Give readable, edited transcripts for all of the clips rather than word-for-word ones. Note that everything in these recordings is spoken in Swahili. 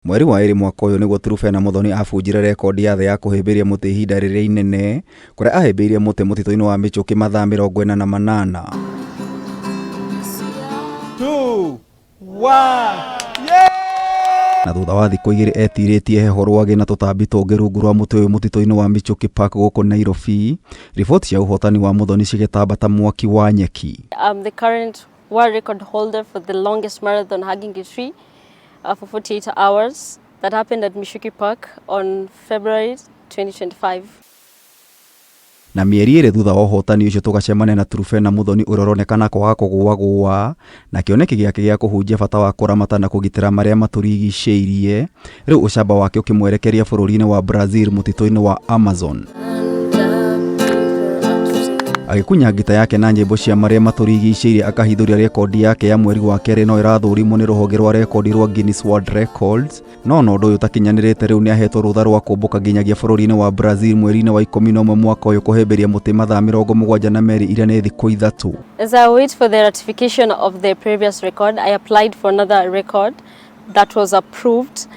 Mweri wa ĩrĩ mwaka ũyũ nĩguo Trufena Muthoni abunjire rekondi ya thĩ ya kuhimbiria muti ihinda rĩrĩa inene kuria ahimbiirie muti mutituini wa Michuki mathaa 48. 2, 1, yeah! Na thutha wa thikũ igĩrĩ etirĩtie heho rwagĩ na tũtambi tũngĩ rungu rwa muti ũyũ mutituini wa Michuki Park gũkũ Nairobi, riboti cia ũhotani wa Muthoni cigĩtambata mwaki wa nyeki. I'm the current world record holder for the longest marathon hugging a tree for 48 hours. That happened at Michuki Park on February 2025. Na mieri ĩrĩ thutha wa ũhotani ũcio tũgacemania na Trufena Muthoni ũroronekana kwaga kũgũagũa na kĩoneki gĩake gĩa kũhunjia bata wa kũramata na kũgitĩra marĩa matũrigicĩirie, rĩu ũcamba wake ũkĩmwerekeria bũrũri-inĩ wa Brazil mutito-inĩ wa Amazon. Agĩkunya ngita yake na nyĩmbo cia marĩa matũrigicĩirie akahithũria rekondi yake ya mweri wa kerĩ no ĩrathũrimwo nĩ rũhonge rwa rekondi rwa Guinness World Records, no ũndũ ũyũ ũtakinyanĩrĩte rĩu nĩahetwo rũtha rwa kũmbũka nginyagia bũrũri-inĩ wa Brazil mweri-inĩ wa 11 mwaka ũyũ kũhĩmbĩria mũtĩ mathaa 72 iria nĩ thikũ ithatũ. As I wait for the ratification of the previous record, I applied for another record that was approved.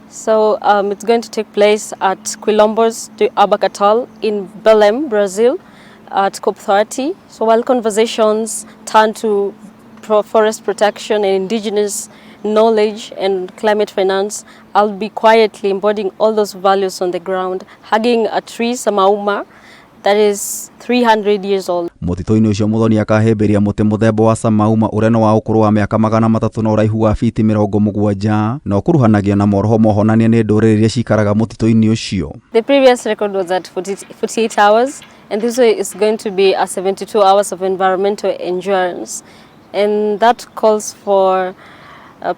So it's going to take place at Quilombo's de Abacatal in Belém, Brazil, at COP30. So while conversations turn to forest protection and indigenous knowledge and climate finance, I'll be quietly embodying all those values on the ground, hugging a tree, Samauma, that is 300 years old. Mutito-ini ucio Muthoni akahĩmbĩria mũtĩ mũthemba wa Samauma ũrĩa no wa ũkũrũ wa mĩaka 300 na ũraihu wa fiti 70 na ũkuruhanagia na moroho mohonania nĩ ndũrĩrĩ iria cikaraga mũtito-ini ucio. The previous record was at 48 hours, and this is going to be a 72 hours of environmental endurance, and that calls for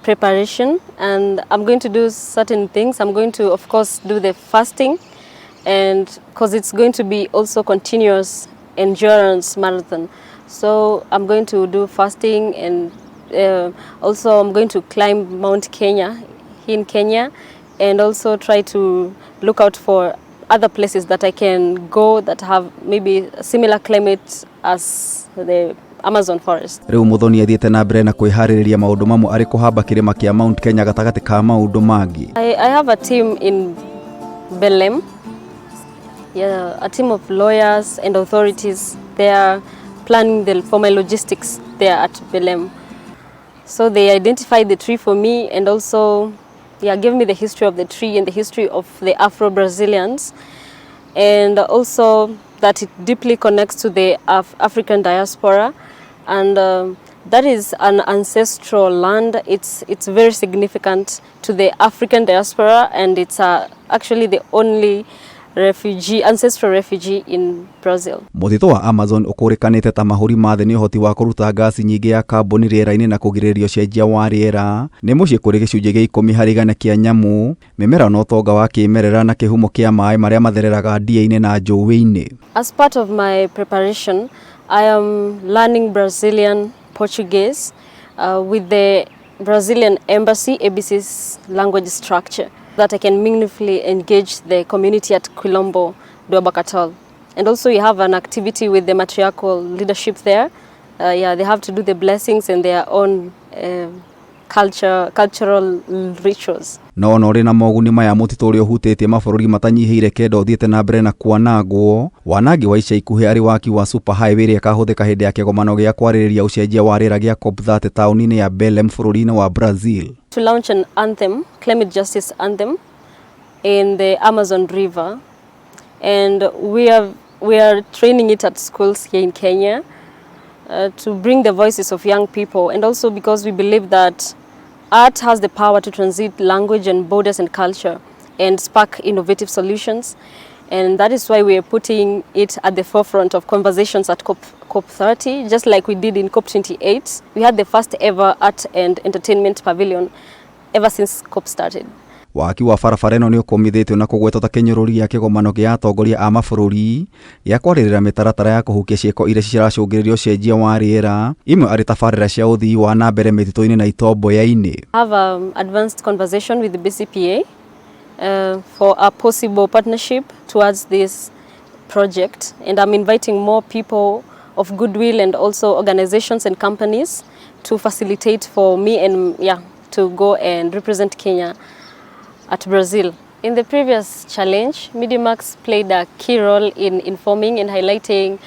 preparation, and I'm going to do certain things. I'm going to, of course, do the fasting, and because it's going to be also continuous endurance marathon, so I'm going to do fasting, and also I'm going to climb Mount Kenya in Kenya, and also try to look out for other places that I can go that have maybe a similar climate as the Amazon forest. Rĩu Muthoni athiĩte na mbere na kwĩharĩrĩria maũndũ mamwe arĩ kũhamba kĩrĩma kĩa Mount Kenya gatagatĩ ka maũndũ mangĩ. I have a team in Belém. Yeah, a team of lawyers and authorities. They are planning for my logistics there at Belém. So they identified the tree for me and also give me the history of the tree and the history of the Afro-Brazilians, and also that it deeply connects to the African diaspora, and that is an ancestral land. It's very significant to the African diaspora, and it's actually the only ancestral refugee in Brazil. Mũtitũ wa Amazon ũkũrĩkanĩte ta mahũri ma thĩ nĩ ũhoti wa kũruta gasi nyingĩ ya kamboni rĩera-inĩ na kũgirĩrĩria ũcenjia wa rĩera. Nĩ mũciĩ kũrĩ gĩcunjĩ gĩa 10 harĩ igana kĩa nyamũ, mĩmera na ũtonga wa kĩmerera na kĩhumo kĩa maĩ marĩa mathereraga ndĩa-inĩ na njũĩ-inĩ. As part of my preparation, I am learning Brazilian Portuguese with the Brazilian Embassy, ABC's language structure, that I can meaningfully engage the community at Quilombo do Abacatal. And also we have an activity with the matriarchal leadership there. They have to do the blessings and their own cultural rituals. No ũrĩ na moguni maya mũtitũ ũrĩa ũhutĩtie mabũrũri matanyihĩire kenda ũthiĩte na mbere na kwanangwo. Wanangi wa ica ikuhĩ arĩ waki wa superhighway ĩrĩa ĩkahũthĩka hĩndĩ ya kĩgomano gĩa kwarĩrĩria ũcenjia wa rĩera gĩa COP30 taũni-inĩ ya Belém bũrũri-inĩ wa Brazil. To launch an anthem, climate justice anthem, in the Amazon River, and we are training it at schools here in Kenya to bring the voices of young people, and also because we believe that art has the power to transit language and borders and culture and spark innovative solutions, and that is why we are putting it at the forefront of conversations at COP30, just like we did in COP28. We had the first ever art and entertainment pavilion ever since COP started. Waki wa barabara ĩno nĩ ũkomithĩtio na kũgwetwo ta kĩnyũrũri gĩa kĩgomano gĩa atongoria a mabũrũri gĩa kwarĩrĩra mĩtaratara ya kũhukia ciĩko iria ciracũngĩrĩria ũcenjia wa rĩera, imwe arĩ tabarĩra cia ũthii wa na mbere mĩtitũ-inĩ na itomboya-inĩ. I have an advanced conversation with the BCPA for a possible partnership towards this project, and I'm inviting more people of goodwill and also organizations and companies to facilitate for me and to go and represent Kenya at Brazil. In the previous challenge, MediaMax played a key role in informing and highlighting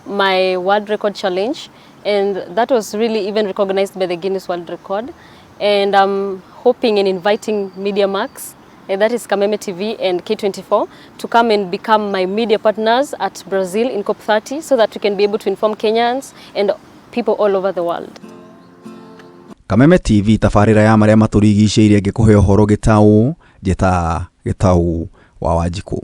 my world record challenge, and that was really even recognized by the Guinness World Record. And I'm hoping and inviting MediaMax, and that is Kameme TV and K24, to come and become my media partners at Brazil in COP30 so that we can be able to inform Kenyans and people all over the world. Kameme TV tabarĩra ya marĩa matũrigicĩirie ngĩkũhe ũhoro gĩtaũ njeta gĩtaũ wa Wanjikũ.